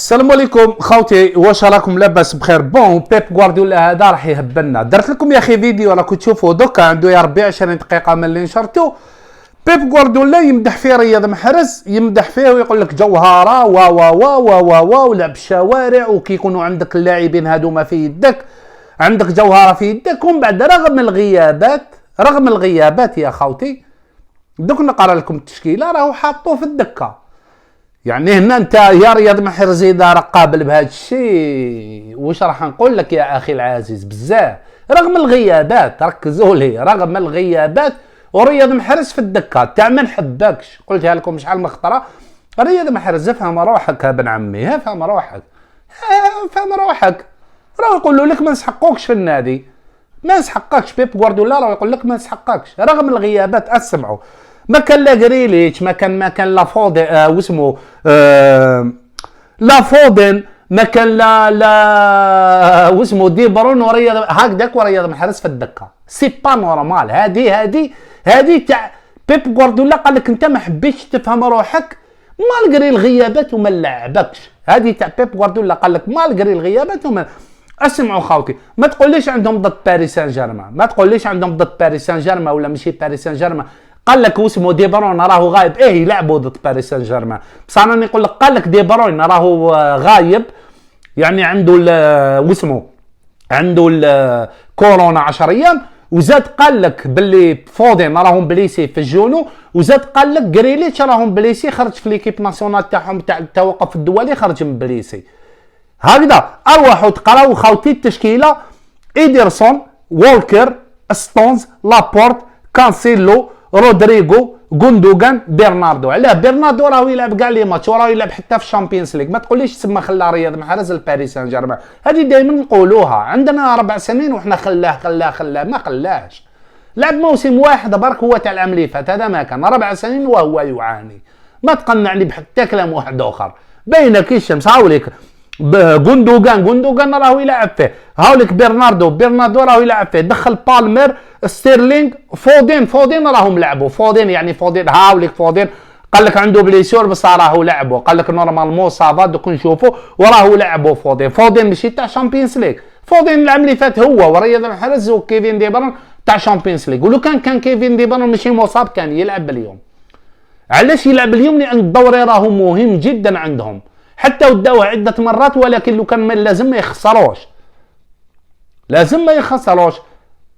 السلام عليكم خوتي، واش راكم لاباس بخير؟ بون بيب غوارديولا هذا راح يهبلنا. درت لكم يا اخي فيديو راكم تشوفوا دوكا عنده يا ربي 20 دقيقه من اللي نشرته. بيب غوارديولا يمدح فيه رياض محرز، يمدح فيه ويقول لك جوهره و و و و و ولعب الشوارع، وكي يكونوا عندك اللاعبين هذوما في يدك، عندك جوهره في يدك. ومن بعد رغم الغيابات يا خوتي، دوك نقرا لكم التشكيله راهو حاطوه في الدكه. يعني هنا انت يا رياض محرز اذا راك قابل بهذا الشيء، واش راح نقول لك يا اخي العزيز؟ بزاف رغم الغيابات، ركزوا لي، رغم الغيابات ورياض محرز في الدكه تاع ما نحبكش. قلتها لكم شحال من خطره، رياض محرز افهم روحك يا ابن عمي، افهم روحك، راهو يقولوا لك ما نسحقوكش في النادي، ما نسحقكش. بيب غوارديولا راهو يقول لك ما نسحقكش رغم الغيابات. اسمعوا، ما كان لا غريليتش، ما كان لا فودن واسمه لا فودن، ما كان لا واسمه دي برون ورياض هكذاك ورياض محرز في الدكه. سي با نورمال. هذه تاع بيب غوارديولا قال لك انت ما حبيتش تفهم روحك مالغري الغيابات وما لعبكش. هذه تاع بيب غوارديولا قال لك مالغري الغيابات وما. اسمعوا خوتي، ما تقوليش عندهم ضد باريس سان جيرمان، ما تقوليش عندهم ضد باريس سان جيرمان ولا ماشي باريس سان جيرمان. قال لك واسمه دي برون راهو غايب، يلعبوا ضد باريس سان جيرمان، بصح انا نقول لك قال لك دي برون راهو غايب، يعني عنده واسمه عنده كورونا 10 ايام، وزاد قال لك باللي فودن راهم بليسي في الجونو، وزاد قال لك غريليتش راهم بليسي، خرج في ليكيب ناسيونال تاعهم تاع التوقف الدولي، خرج من بليسي. هكذا اروحوا تقراو خوتي التشكيله: ايدرسون، وولكر، ستونز، لابورت، كانسيلو، رودريغو، غوندوغان، برناردو. علاه برناردو راهو يلعب كاع لي ماتش، وراهو يلعب حتى في الشامبيونز ليغ. ما تقوليش تسمى خلى رياض محرز لباريس سان جيرمان، هذه دائما نقولوها. عندنا 4 سنين وحنا خلاه ما خلاهش. لعب موسم واحد برك هو تاع العام اللي فات، هذا ما كان 4 سنين وهو يعاني. ما تقنعني بحتى كلام واحد اخر، باينه كي الشمس. هاوليك غوندوغان راهو يلعب فيه، هاوليك برناردو راهو يلعب فيه، دخل بالمير، ستيرلينغ، فودين راهم لعبوا. فودين هاوليك فودين قال لك عنده بليسيور بصح راهو لعبوا، قال لك نورمالمون صافا دوك نشوفوا، وراهو لعبوا. فودين ماشي تاع شامبيونز ليغ، فودين العام اللي فات هو ورياض محرز وكيفين دي برون تاع شامبيونز ليغ. ولو كان كيفين دي برون ماشي مصاب كان يلعب اليوم. علاش يلعب اليوم؟ لان الدوري راهو مهم جدا عندهم، حتى وداوه عده مرات، ولكن لو كان لازم ما يخسروش.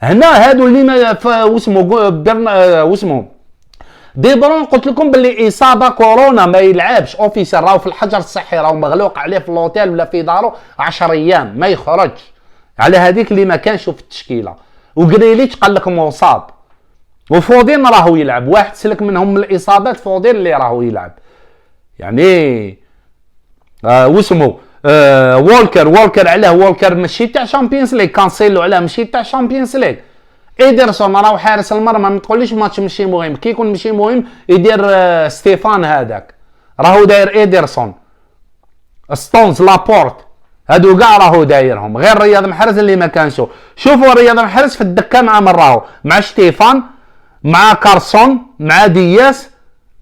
هنا هادو اللي ما واسمه دي برون قلت لكم باللي اصابه كورونا ما يلعبش اوفيسيال، راهو في الحجر الصحي، راهو مغلوق عليه في الاوتيل ولا في دارو 10 ايام ما يخرجش. على هذيك اللي ما كانش في التشكيله. وغريليتش قال لك مصاب، وفودين راهو يلعب. واحد سلك منهم من الاصابات فودين اللي راهو يلعب. يعني واسمه وولكر علاه وولكر ماشي تاع شامبيونز ليغ، كانسيلو علاه ماشي تاع شامبيونز ليغ. ايدرسون راهو حارس المرمى، ما تقوليش ماتش ماشي مهم، كي يكون ماشي مهم يدير ستيفان هذاك، راهو داير ايدرسون، ستونز، لابورت، هادو كاع راهو دايرهم، غير رياض محرز اللي ما كانش. شوفوا رياض محرز في الدكه مع من راهو، مع ستيفان، مع كارسون، مع دياس،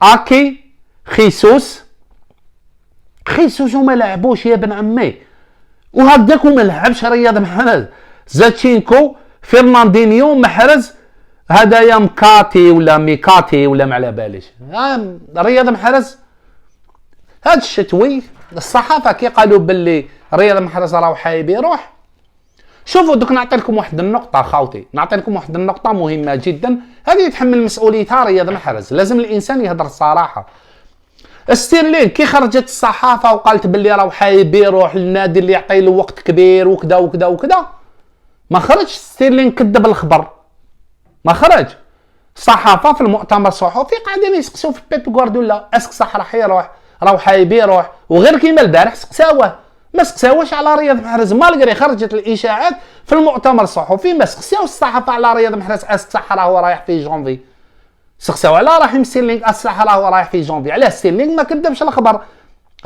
اكي، خيسوس وما لعبوش يا ابن عمي، وهكذاك وما لعبش رياض محرز. زاتشينكو، فرناندينيو، محرز، هدايا ميكاتي ولا ما على باليش. رياض محرز هاد الشتوي الصحافه كي قالوا باللي رياض محرز راهو حايب يروح. شوفوا دوك نعطي لكم واحد النقطه خاوتي، نعطي لكم واحد النقطه مهمه جدا، هذه يتحمل مسؤوليتها رياض محرز. لازم الانسان يهضر الصراحه. ستيرلين كي خرجت الصحافه وقالت باللي راهو حايب يروح للنادي اللي يعطي له وقت كبير وكذا، ما خرج ستيرلين كذب الخبر، ما خرج. الصحافه في المؤتمر الصحفي قاعدين يسقسوا في بيب غوارديولا، اسك صح راح يروح، راهو حايب يروح. وغير كيما البارح سقساوه، ما سقساوش على رياض محرز، مالغري خرجت الاشاعات في المؤتمر الصحفي، ما سقساوش الصحافه على رياض محرز اسك صح راهو رايح في جونفي. سقساو على رحيم ستيرلينغ الصح راهو رايح في جونفي. علاه ستيرلينغ ما كذبش الخبر،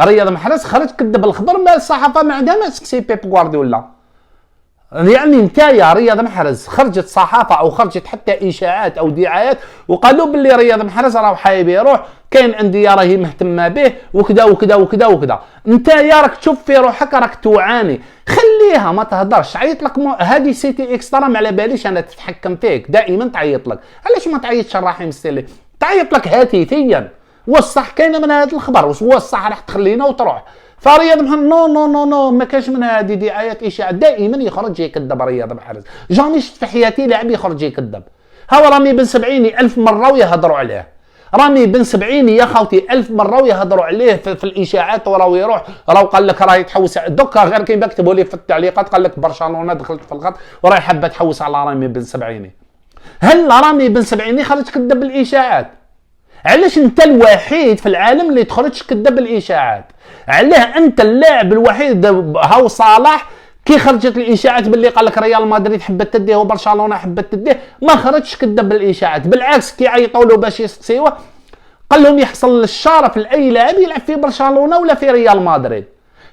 رياض محرز خرج كذب الخبر، ما الصحافه ما عندها ما تسقسي بيب غوارديولا. يعني انت يا رياض محرز خرجت صحافه او خرجت حتى اشاعات او دعايات وقالوا باللي رياض محرز راه حايب يروح، كاين انديه راهي مهتمه به وكذا وكذا وكذا وكذا. انت يا راك تشوف في روحك راك تعاني، خليها ما تهدرش. عيط لك هذه سيتي اكسترا ما على باليش انا تتحكم فيك، دائما تعيط لك. علاش ما تعيطش الرحيم السلي؟ تعيط لك هاتفيا، والصح كاينه من هذا الخبر، والصح راح تخلينا وتروح. فرياض محرز نو نو نو نو ما كانش من هذه دعايات اشاعات، دائما يخرج يكذب رياض محرز. جامي شفت في حياتي لاعب يخرج يكذب. هاو رامي بن سبعيني 1000 مره ويهضروا عليه، رامي بن سبعيني يا خوتي 1000 مره ويهضروا عليه في الاشاعات، وراه يروح راه قال لك راه يتحوس دوكا غير كيما كتبوا لي في التعليقات قال لك برشلونه دخلت في الخط وراه حابه تحوس على رامي بن سبعيني. هل رامي بن سبعيني خرج كذب بالاشاعات؟ علاش انت الوحيد في العالم اللي تخرج كذب بالاشاعات؟ علاه انت اللاعب الوحيد هاو صلاح كي خرجت الاشاعات باللي قال لك ريال مدريد حبت تديه وبرشلونه حبت تديه ما خرجش كذب بالاشاعات، بالعكس كي عيطوا له باش يسقسيوه قال لهم يحصل الشرف لاي لاعب يلعب في برشلونه ولا في ريال مدريد.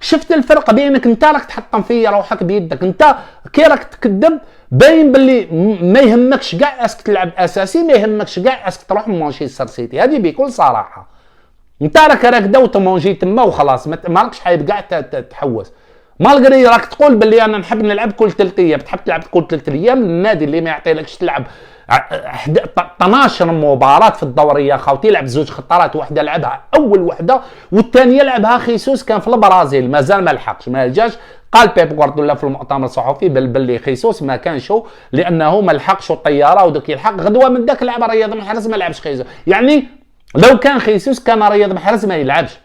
شفت الفرق بينك انت راك تحطم في روحك بيدك، انت كي راك تكذب باين باللي ما يهمكش كاع اسك تلعب اساسي، ما يهمكش كاع اسك تروح مانشستر سيتي، هذه بكل صراحه. انت راك داو تمونجي تما وخلاص ما راكش حايب كاع تحوس. مالغري راك تقول باللي انا نحب نلعب كل 3 ايام، تحب تلعب كل 3 ايام النادي اللي ما يعطيلكش تلعب 12 مباراه في الدوري يا خوتي، لعب 2 خطرات، واحده لعبها اول وحده والثانيه لعبها خيسوس كان في البرازيل مازال ما لحقش ما جاش. قال بيب غوارديولا في المؤتمر الصحفي باللي خيسوس ما كانش لانه ما لحقش الطياره ودوك يلحق غدوه من ذاك لعب رياض محرز ما لعبش خيسوس. يعني لو كان خيسوس كان رياض محرز ما يلعبش.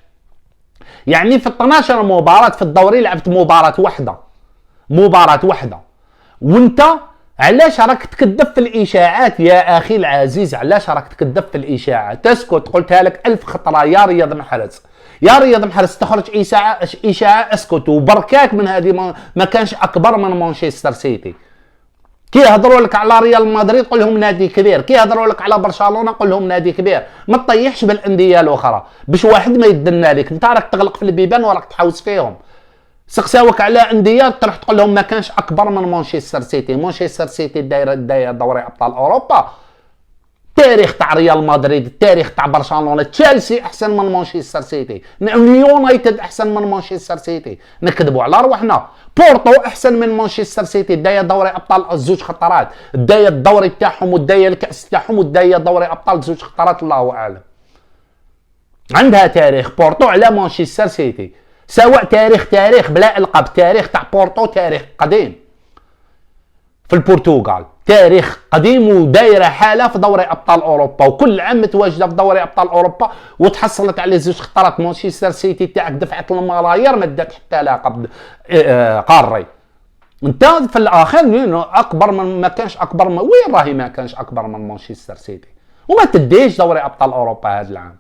يعني في 12 مباراة في الدوري لعبت مباراة واحدة وانت علاش راك تكذب في الاشاعات يا اخي العزيز؟ علاش راك تكذب في الاشاعات؟ تسكت، قلتها لك 1000 خطرة يا رياض محرز. يا رياض محرز تخرج اشاعة اسكت، وبركاك من هذه ما كانش اكبر من مانشستر سيتي. كي يهضروا لك على ريال مدريد قول لهم نادي كبير، كي يهضروا لك على برشلونه قول لهم نادي كبير، ما تطيحش بالانديه الاخرى باش واحد ما يدنا لك. انت راك تغلق في البيبان وراك تحوس فيهم. سقساوك على انديه تروح تقول لهم ما كانش اكبر من مانشستر سيتي. مانشستر سيتي دايره دوري ابطال اوروبا، التاريخ تاع ريال مدريد، التاريخ تاع برشلونه، تشيلسي احسن من مانشستر سيتي، اليونايتد احسن من مانشستر سيتي، نكذبوا على رواحنا. بورتو احسن من مانشستر سيتي، دايه دوري ابطال 2 خطرات، دايه الدوري تاعهم ودايه الكاس تاعهم ودايه دوري ابطال 2 خطرات الله اعلم. عندها تاريخ بورتو على مانشستر سيتي، سواء تاريخ بلا القاب، تاريخ تاع بورتو تاريخ قديم في البرتغال، تاريخ قديم ودايره حاله في دوري ابطال اوروبا، وكل عام متواجده في دوري ابطال اوروبا وتحصلت على 2 خطرات. مانشستر سيتي تاعك دفعت الملايير ما دات حتى لقب قاري. انت في الاخر اكبر من ما كانش اكبر من وين راهي ما كانش اكبر من مانشستر سيتي، وما تديش دوري ابطال اوروبا هذا العام،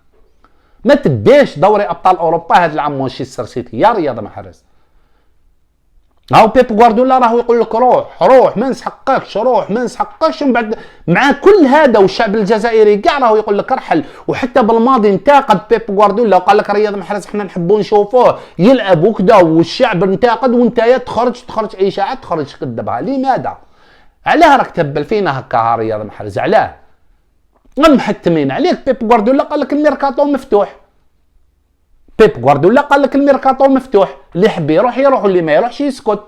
ما تديش دوري ابطال اوروبا هذا العام مانشستر سيتي يا رياض محرز. هاو بيب غوارديولا راهو يقول لك روح ما نسحقكش، روح ما نسحقكش، من بعد مع كل هذا والشعب الجزائري كاع راهو يقول لك ارحل. وحتى بالماضي انتقد بيب غوارديولا وقال لك رياض محرز احنا نحبوا نشوفوه يلعب وكذا، والشعب انتقد وانت تخرج اشاعات تخرج تكذبها. لماذا؟ علاه راك تهبل فينا هكا رياض محرز؟ علاه؟ محتمين عليك. بيب غوارديولا قال لك الميركاتو مفتوح، بيب غوارديولا قال لك الميركاتو مفتوح، اللي يحب يروح واللي ما يروحش يسكت.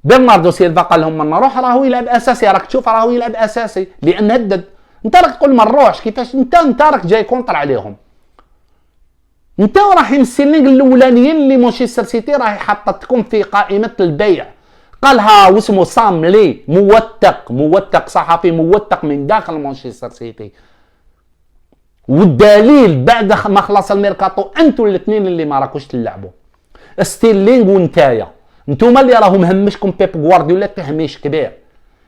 برناردو سيلفا قال لهم من نروح راهو يلعب اساسي، راك تشوف راهو يلعب اساسي لان هدد. انت راك تقول ما نروحش، كيفاش انت راك جاي كونتر عليهم؟ انت راهي السيلينغ الاولانيين اللي مانشستر سيتي راهي حطتكم في قائمه البيع. قالها واسمه سام لي موثق صحفي موثق من داخل مانشستر سيتي، والدليل بعد ما خلص الميركاتو انتم الاثنين اللي ما راكوش تلعبوا، ستيرلينغ ونتايا، انتوما اللي راهو مهمشكم بيب غوارديولا تهميش كبير.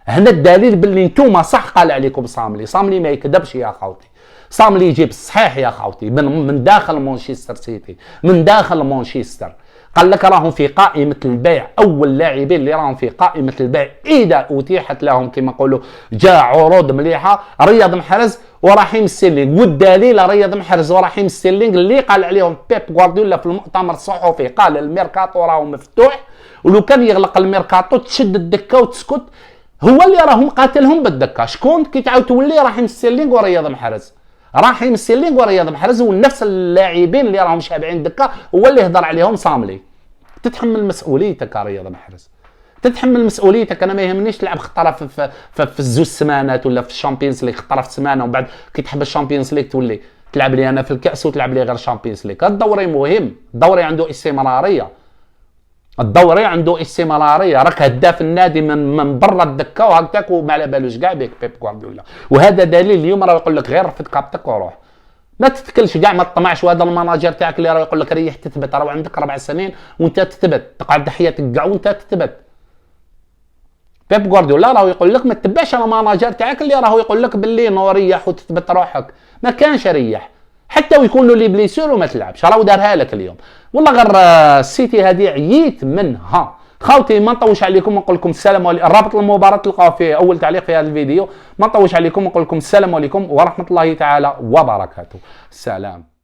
هنا الدليل باللي انتوما صح قال عليكم صاملي ما يكذبش يا خوتي، صاملي يجيب الصحيح يا خوتي من داخل مانشستر سيتي، من داخل مانشستر. قال لك راهم في قائمة البيع، أول لاعبين اللي راهم في قائمة البيع إذا أتيحت لهم كما نقولوا جاء عروض مليحة رياض محرز ورحيم ستيرلينغ. والدليل رياض محرز ورحيم ستيرلينغ اللي قال عليهم بيب غوارديولا في المؤتمر الصحفي، قال الميركاتو راهو مفتوح ولو كان يغلق الميركاتو تشد الدكه وتسكت. هو اللي راهم قاتلهم بالدكه. شكون كي تعاود تولي رحيم ستيرلينغ ورياض محرز. رحيم ستيرلينغ ورياض محرز ونفس اللاعبين اللي راهم شابعين الدكه هو اللي يهضر عليهم صاملي. تتحمل مسؤوليتك يا رياض محرز، تتحمل مسؤوليتك. انا ما يهمنيش تلعب خطره في الزوج سمانات ولا في الشامبيونز ليغ، خطره في سمانه ومن بعد كي تحب الشامبيونز ليغ تولي تلعب لي انا في الكاس وتلعب لي غير شامبيونز ليغ. الدوري مهم، الدوري عنده استمراريه، الدوري عنده استمراريه. راك هداف النادي من برا الدكه وهكاك وما على بالوش كاع بك بيب غوارديولا. وهذا دليل اليوم راه يقول لك غير رفد كابتك وروح، ما تتكلش كاع، ما تطمعش. وهذا المناجر تاعك اللي راه يقول لك ريح تثبت، راه عندك 4 سنين وانت تثبت، تقعد حياتك كاع وانت تثبت. بيب غوارديولا راه يقول لك ما تتبعش المناجر تاعك اللي راه يقول لك باللي نوريح وتثبت روحك. ما كانش ريح حتى ويكون له لي بليسور وما تلعبش، راه دارها لك اليوم. والله غير السيتي هذه عييت منها. خاوتي ما نطوش عليكم، نقول لكم السلام عليكم. رابط المباراه تلقاوه في اول تعليق في هذا الفيديو. ما نطوش عليكم، نقول لكم السلام عليكم ورحمه الله تعالى وبركاته. سلام.